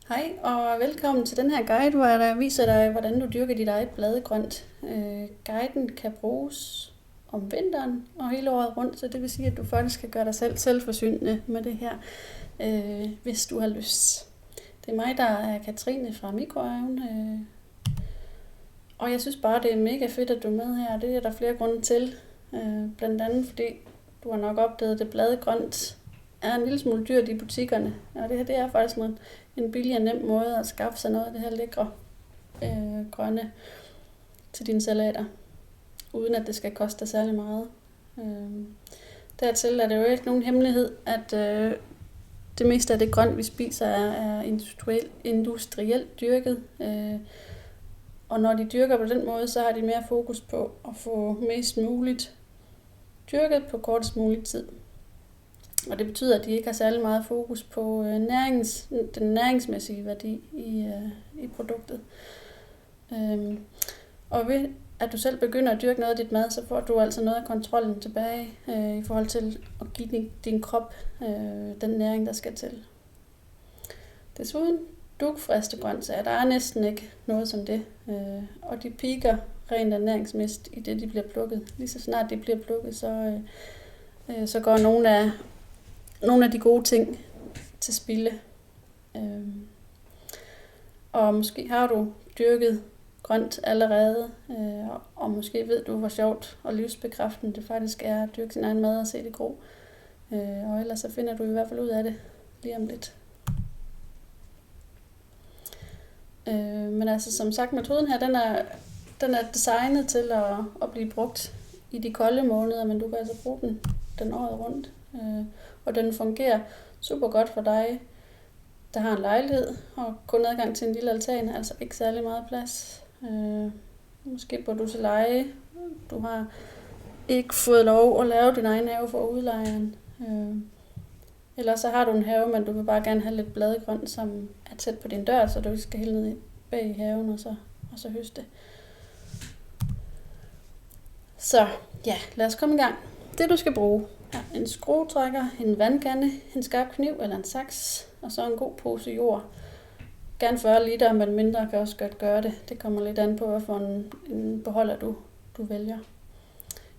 Hej og velkommen til den her guide, hvor jeg viser dig, hvordan du dyrker dit eget bladegrønt. Guiden kan bruges om vinteren og hele året rundt, så det vil sige, at du faktisk kan gøre dig selvforsynende med det her, hvis du har lyst. Det er mig, der er Katrine fra Mikrohaven, og jeg synes bare, det er mega fedt, at du er med her. Det er der flere grunde til, blandt andet fordi du har nok opdaget, at det bladegrønt er en lille smule dyrt i butikkerne, og det her det er faktisk en billig og nem måde at skaffe sig noget af det her lækre grønne til dine salater, uden at det skal koste dig særlig meget. Dertil er det jo ikke nogen hemmelighed, at det meste af det grønt, vi spiser, er industrielt dyrket. Og når de dyrker på den måde, så har de mere fokus på at få mest muligt dyrket på kortest mulig tid. Og det betyder, at de ikke har særlig meget fokus på den næringsmæssige værdi i produktet. Og ved at du selv begynder at dyrke noget af dit mad, så får du altså noget af kontrollen tilbage i forhold til at give din krop den næring, der skal til. Desuden dugfriske grøntsager, der er næsten ikke noget som det. Og de piker rent ernæringsmæssigt i det, de bliver plukket. Lige så snart de bliver plukket, så går nogle af de gode ting til spilde. Og måske har du dyrket grønt allerede, og måske ved du, hvor sjovt og livsbekræftende det faktisk er at dyrke sin egen mad og se det gro. Og ellers så finder du i hvert fald ud af det lige om lidt. Men altså som sagt, metoden her, den er designet til at blive brugt i de kolde måneder, men du kan altså bruge den året rundt. Og den fungerer super godt for dig, der har en lejlighed og kun adgang til en lille altan, altså ikke særlig meget plads. Måske bor du til leje, du har ikke fået lov at lave din egen have for udlejeren. Eller så har du en have, men du vil bare gerne have lidt bladegrønt, som er tæt på din dør, så du ikke skal hælde ned bag i haven og så høste. Så ja, lad os komme i gang. Det du skal bruge er en skruetrækker, en vandkande, en skarp kniv eller en saks, og så en god pose jord. Gerne 40 liter, men mindre kan også godt gøre det. Det kommer lidt an på, hvad for en beholder du vælger.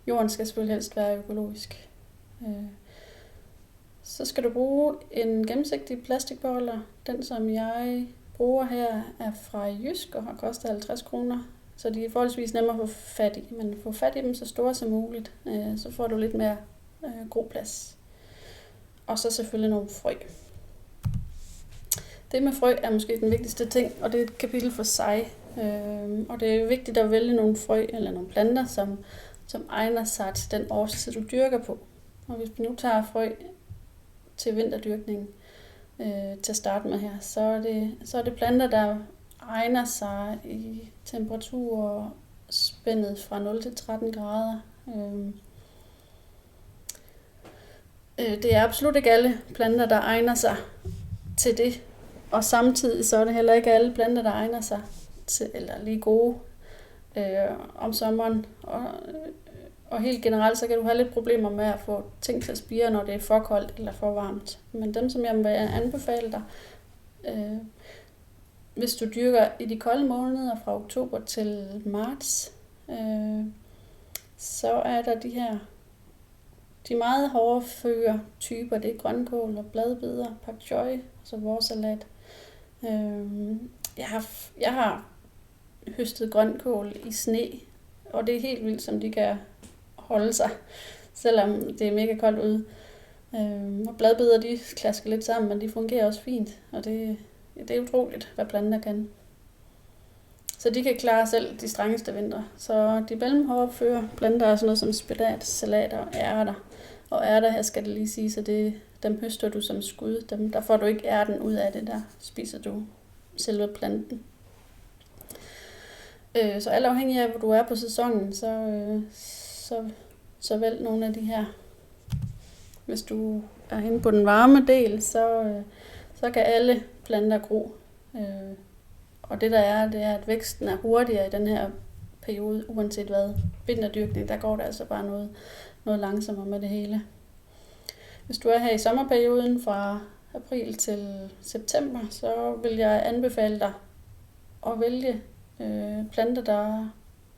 Jorden skal selvfølgelig helst være økologisk. Så skal du bruge en gennemsigtig plastikbeholder. Den, som jeg bruger her, er fra Jysk og har kostet 50 kroner. Så de er forholdsvis nemmere at få fat i. Men få fat i dem så store som muligt, så får du lidt mere god plads. Og så selvfølgelig nogle frø. Det med frø er måske den vigtigste ting, og det er et kapitel for sig. Og det er vigtigt at vælge nogle frø eller nogle planter, som egner sig til den årstid, du dyrker på. Og hvis vi nu tager frø til vinterdyrkning til at starte med her, så er det planter, der egner sig i temperatur spændet fra 0 til 13 grader. Det er absolut ikke alle planter, der egner sig til det. Og samtidig så er det heller ikke alle planter, der egner sig til, eller lige gode om sommeren. Og helt generelt, så kan du have lidt problemer med at få ting til at spire, når det er for koldt eller for varmt. Men dem, som jeg vil anbefale dig, hvis du dyrker i de kolde måneder fra oktober til marts, så er der de meget hårde typer. Det er grønkål og bladbeder, pak choi, altså vores salat. Jeg har høstet grønkål i sne, og det er helt vildt, som de kan holde sig, selvom det er mega koldt ude. Og bladbeder, de klasker lidt sammen, men de fungerer også fint, og det er utroligt, hvad planter kan. Så de kan klare selv de strengeste vintre. Så de mellemhårde planter er sådan noget som spinat, salater og ærter. Og ærter her skal det lige sige, så dem høster du som skud. Der får du ikke ærten ud af det, der spiser du selve planten. Så alt afhængig af, hvor du er på sæsonen, så vælg nogle af de her. Hvis du er henne på den varme del, så kan alle planter gro. Og det er, at væksten er hurtigere i den her periode, uanset hvad. Vinterdyrkning, der går det altså bare noget langsommere med det hele. Hvis du er her i sommerperioden fra april til september, så vil jeg anbefale dig at vælge planter,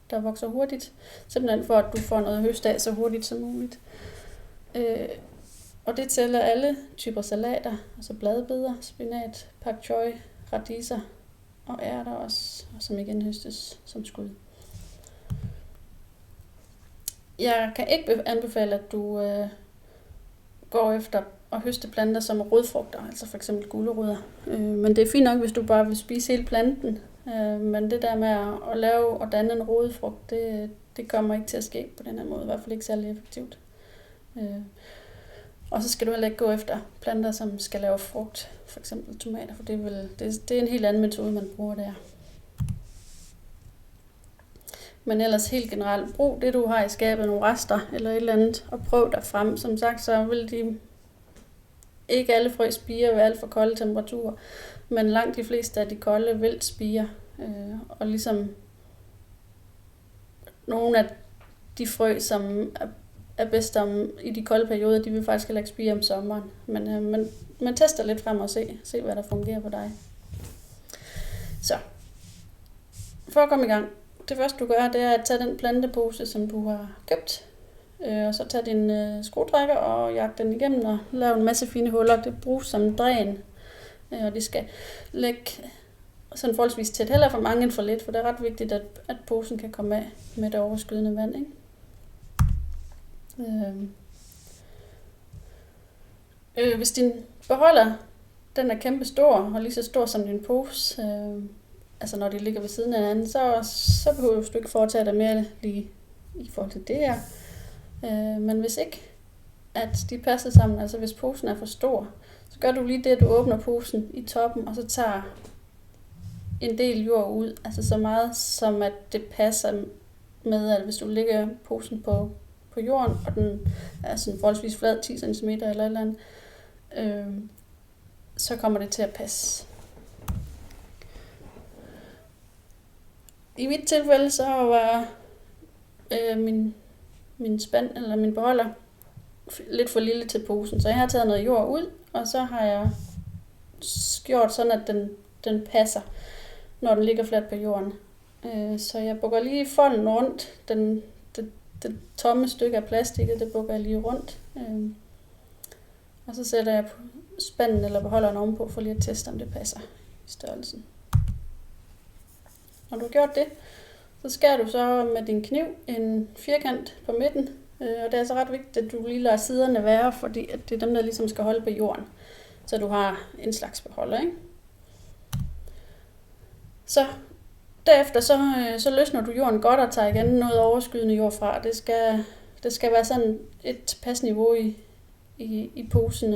der vokser hurtigt. Simpelthen for, at du får noget høst af så hurtigt som muligt. Og det tæller alle typer salater, altså bladbeder, spinat, pak choi, radiser og ærter også, som igen høstes som skud. Jeg kan ikke anbefale, at du går efter at høste planter som rodfrugter, altså for eksempel gulerødder. Men det er fint nok, hvis du bare vil spise hele planten. Men det der med at lave og danne en rodfrugt, det kommer ikke til at ske på den her måde, i hvert fald ikke særlig effektivt. Og så skal du heller ikke gå efter planter, som skal lave frugt, for eksempel tomater, for det er en helt anden metode, man bruger der. Men ellers helt generelt, brug det, du har i skabet, nogle rester eller et eller andet, og prøv dig frem. Som sagt, så vil de ikke alle frø spire ved alt for kolde temperaturer, men langt de fleste af de kolde vil spire. Og ligesom nogle af de frø, som er bedst i de kolde perioder, de vil faktisk heller ikke spire om sommeren. Men man tester lidt frem og se, hvad der fungerer på dig. Så, for at komme i gang. Det første du gør, det er at tage den plantepose, som du har købt, og så tage din skruetrækker og jagte den igennem og lave en masse fine huller. Det bruges som dræn, og det skal lægge sådan forholdsvis tæt, heller for mange end for lidt, for det er ret vigtigt, at posen kan komme af med det overskydende vand, ikke? Hvis din beholder, den er kæmpe stor og lige så stor som din pose, altså når de ligger ved siden af hinanden, så behøver du ikke foretage dig mere lige i forhold til det her. Men hvis ikke, at de passer sammen, altså hvis posen er for stor, så gør du lige det, at du åbner posen i toppen, og så tager en del jord ud, altså så meget som at det passer med, at hvis du lægger posen på jorden, og den er sådan forholdsvis flad, 10 cm eller et eller andet, så kommer det til at passe. I mit tilfælde, så var min spand, eller min beholder, lidt for lille til posen, så jeg har taget noget jord ud, og så har jeg gjort sådan, at den passer, når den ligger fladt på jorden. Så jeg bukker lige folden rundt, det tomme stykke af plastikket, det bukker jeg lige rundt. Og så sætter jeg spanden eller beholderen ovenpå, for lige at teste, om det passer i størrelsen. Når du har gjort det, så skærer du så med din kniv en firkant på midten. Og det er så ret vigtigt, at du lige lader siderne være, fordi at det er dem, der ligesom skal holde på jorden. Så du har en slags beholder, ikke? Så derefter så løsner du jorden godt og tager igen noget overskydende jord fra. Det skal være sådan et pasniveau i posen,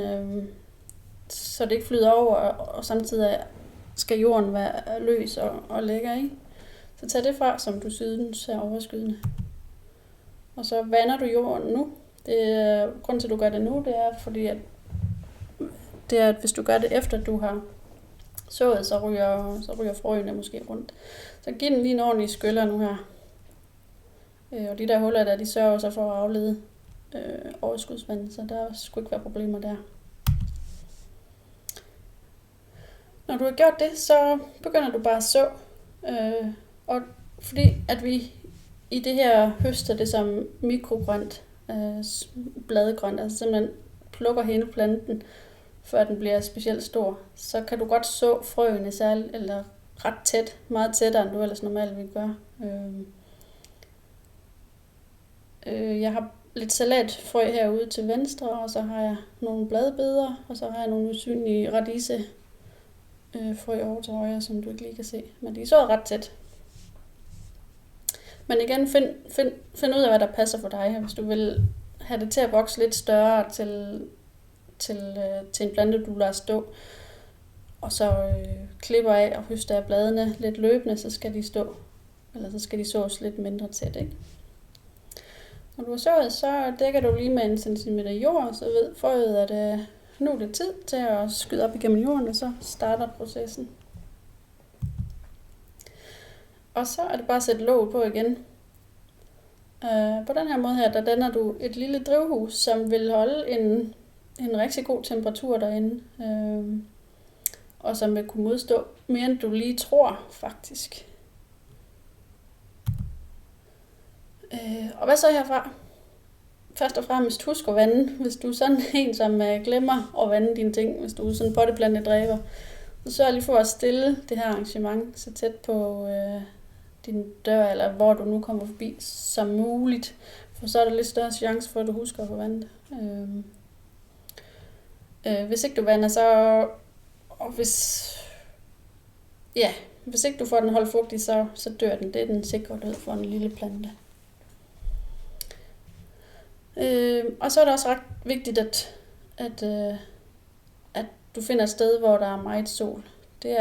så det ikke flyder over, og samtidig skal jorden være løs og lækker i. Så tag det fra, som du synes er overskydende. Og så vander du jorden nu. Grunden til, at du gør det nu, det er fordi, at hvis du gør det efter, du har sået, så ryger frøene måske rundt. Så giv den lige en ordentlig skyller nu her. Og de der huller der, de sørger så for at aflede overskudsvand, så der skulle ikke være problemer der. Når du har gjort det, så begynder du bare at så. Og fordi at vi i det her høster det som mikrogrønt, bladgrønt, altså simpelthen plukker hele planten, før den bliver specielt stor, så kan du godt så frøene særligt, eller ret tæt, meget tættere end du ellers normalt vil gøre. Jeg har lidt salatfrø herude til venstre, og så har jeg nogle bladbeder, og så har jeg nogle usynlige radise frø over til højre, som du ikke lige kan se. Men de er så ret tæt. Men igen, find ud af, hvad der passer for dig. Hvis du vil have det til at vokse lidt større til en plante, du lader stå, og så klipper af og høster af bladene lidt løbende, så skal de stå, eller så skal de sås lidt mindre tæt, ikke? Når du har sået, så dækker du lige med 1 cm jord, så ved frøet, at nu er det tid til at skyde op igennem jorden, og så starter processen. Og så er det bare at sætte låg på igen. På den her måde her, der danner du et lille drivhus, som vil holde en rigtig god temperatur derinde, og som vil kunne modstå mere end du lige tror faktisk. Og hvad så herfra? Først og fremmest husk at vande, hvis du er sådan en, som glemmer at vande dine ting, hvis du er sådan en potteplantet-dræber. Så sørg lige for at stille det her arrangement så tæt på din dør, eller hvor du nu kommer forbi, som muligt. For så er der lidt større chance for, at du husker at få vandet. Hvis ikke du vander, hvis ikke du får den holdt fugtig, så dør den. Det er den sikre død for en lille plante. Og så er det også ret vigtigt, at du finder et sted, hvor der er meget sol. Det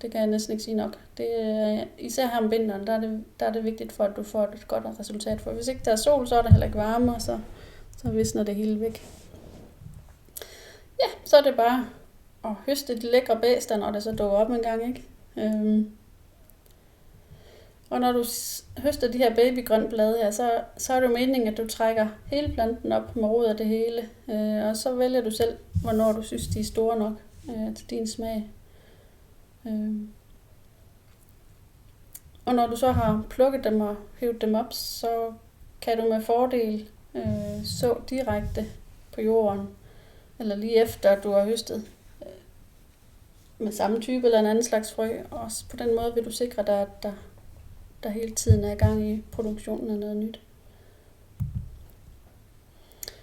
kan jeg næsten ikke sige nok. Det er, især her om vinteren, der er det vigtigt for, at du får et godt resultat. For hvis ikke der er sol, så er der heller ikke varme, og så visner det hele væk. Ja, så er det bare at høste de lækre bæster, når det så dukker op en gang, ikke? Og når du høster de her babygrønne blade her, så er det jo meningen, at du trækker hele planten op med rod af det hele. Og så vælger du selv, hvornår du synes, de er store nok til din smag. Og når du så har plukket dem og hævet dem op, så kan du med fordel så direkte på jorden, eller lige efter du har høstet med samme type eller en anden slags frø. Og på den måde vil du sikre dig, at der hele tiden er i gang i produktionen af noget nyt.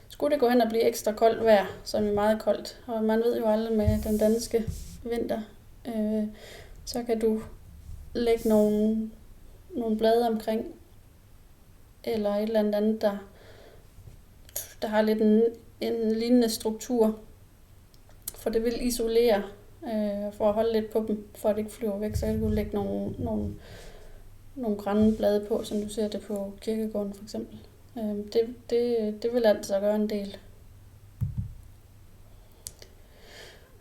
Skulle det gå hen og blive ekstra koldt vejr, som er meget koldt, og man ved jo aldrig med den danske vinter, så kan du lægge nogle blade omkring, eller et eller andet, der har lidt en lignende struktur, for det vil isolere, for at holde lidt på dem, for at det ikke flyver væk, så kan du lægge nogle grønne blade på, som du ser det på kirkegården for eksempel. Det vil altså gøre en del.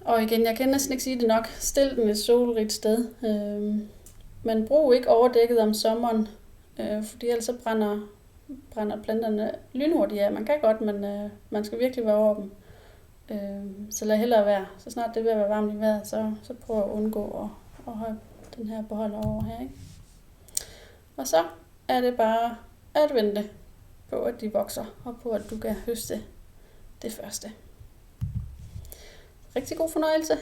Og igen, jeg kan næsten ikke sige det nok. Stil den et solrigt sted. Men brug ikke overdækket om sommeren, fordi ellers så brænder planterne lynhurtigt af. Man kan godt, men man skal virkelig være over dem. Så lad hellere være. Så snart det er ved at være varmt i vejret, så prøv at undgå at have den her beholder over her, ikke? Og så er det bare at vente på, at de vokser, og på, at du kan høste det første. Rigtig god fornøjelse.